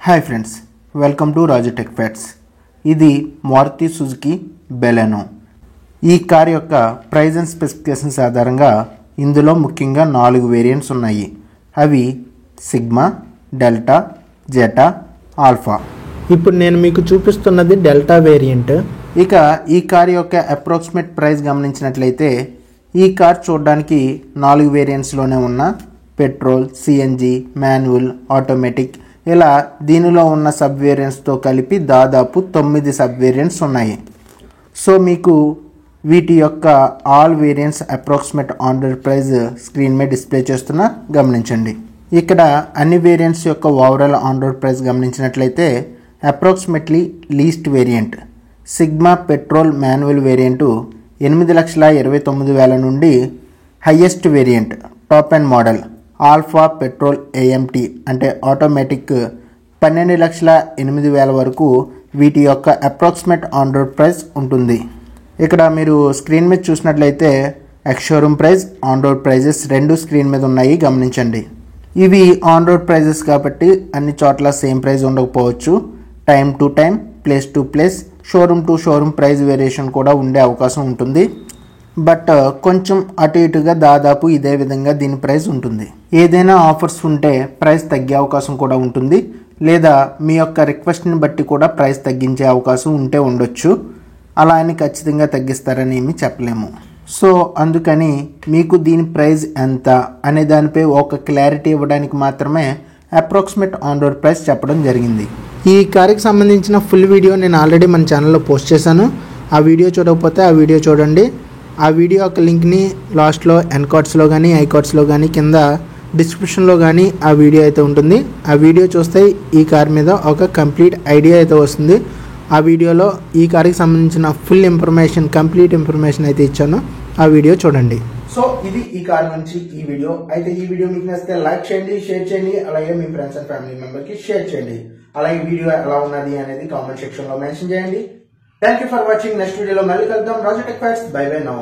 Hi friends, welcome to Raju tech facts. ఇది Maruti Suzuki Baleno. ఈ car యొక్క price and specifications ఆధారంగా ఇందులో ముఖ్యంగా 4 వేరియంట్స్ ఉన్నాయి. అవి సిగ్మా, డెల్టా, జెటా, ఆల్ఫా. ఇప్పుడు నేను మీకు చూపిస్తున్నది డెల్టా వేరియంట్. ఇక ఈ కార్ యొక్క అప్రాక్సిమేట్ ప్రైస్ గమనించినట్లయితే ఈ కార్ చూడడానికి 4 వేరియంట్స్లోనే ఉన్న పెట్రోల్, సిఎన్జి, మాన్యువల్, ఆటోమేటిక్ ఇలా దీనిలో ఉన్న సబ్ వేరియంట్స్తో కలిపి దాదాపు 9 సబ్ వేరియంట్స్ ఉన్నాయి. సో మీకు వీటి యొక్క all variants approximate on road price screen మీద డిస్ప్లే చేస్తున్నా గమనించండి. ఇక్కడ అన్ని వేరియంట్స్ యొక్క ఓవరాల్ ఆన్ రోడ్ ప్రైస్ గమనించినట్లయితే approximately least variant sigma petrol manual variant 8,29,000 నుండి highest variant top and model alpha petrol AMT అంటే ఆటోమేటిక్ 12,08,000 వరకు వీటి యొక్క అప్రాక్సిమేట్ ఆన్ రోడ్ ప్రైస్ ఉంటుంది. ఇక్కడ మీరు స్క్రీన్ మీద చూసినట్లయితే ex showroom price, on road prices రెండు స్క్రీన్ మీద ఉన్నాయి గమనించండి. ఇవి ఆన్ రోడ్ ప్రైజెస్ కాబట్టి అన్ని చోట్ల సేమ్ ప్రైస్ ఉండకపోవచ్చు. Time to time, place to place, showroom to showroom price variation కూడా ఉండే అవకాశం ఉంటుంది. బట్ కొంచెం అటు ఇటుగా దాదాపు ఇదే విధంగా దీని ప్రైస్ ఉంటుంది. ఏదైనా ఆఫర్స్ ఉంటే ప్రైస్ తగ్గే అవకాశం కూడా ఉంటుంది, లేదా మీ యొక్క రిక్వెస్ట్ని బట్టి కూడా ప్రైస్ తగ్గించే అవకాశం ఉంటే ఉండొచ్చు. అలా అని ఖచ్చితంగా తగ్గిస్తారని ఏమీ చెప్పలేము. సో అందుకని మీకు దీని ప్రైస్ ఎంత అనే దానిపై ఒక క్లారిటీ ఇవ్వడానికి మాత్రమే అప్రాక్సిమేట్ ఆన్ రోడ్ ప్రైస్ చెప్పడం జరిగింది. ఈ కార్కి సంబంధించిన ఫుల్ వీడియో నేను ఆల్రెడీ మన ఛానల్లో పోస్ట్ చేశాను. ఆ వీడియో చూడకపోతే ఆ వీడియో చూడండి. ఆ వీడియో యొక్క లింక్ని లాస్ట్లో ఎన్కార్డ్స్లో కానీ ఐకార్డ్స్లో కానీ కింద డిస్క్రిప్షన్లో కానీ ఆ వీడియో అయితే ఉంటుంది. ఆ వీడియో చూస్తే ఈ కార్ మీద ఒక కంప్లీట్ ఐడియా అయితే వస్తుంది. ఆ వీడియోలో ఈ కార్కి సంబంధించిన ఫుల్ ఇన్ఫర్మేషన్, కంప్లీట్ ఇన్ఫర్మేషన్ అయితే ఇచ్చాను. ఆ వీడియో చూడండి. సో ఇది ఈ కార్ నుంచి ఈ వీడియో. అయితే ఈ వీడియో మీకు నచ్చితే లైక్ చేయండి, షేర్ చేయండి, అలాగే మీ ఫ్రెండ్స్ అండ్ ఫ్యామిలీ మెంబర్కి షేర్ చేయండి. అలాగే వీడియో ఎలా ఉన్నది అనేది కామెంట్ సెక్షన్లో మెన్షన్ చేయండి. Thank you for watching. Next వీడియోలో మళ్ళీ కలుద్దాం. Raju tech facts. Bye bye now.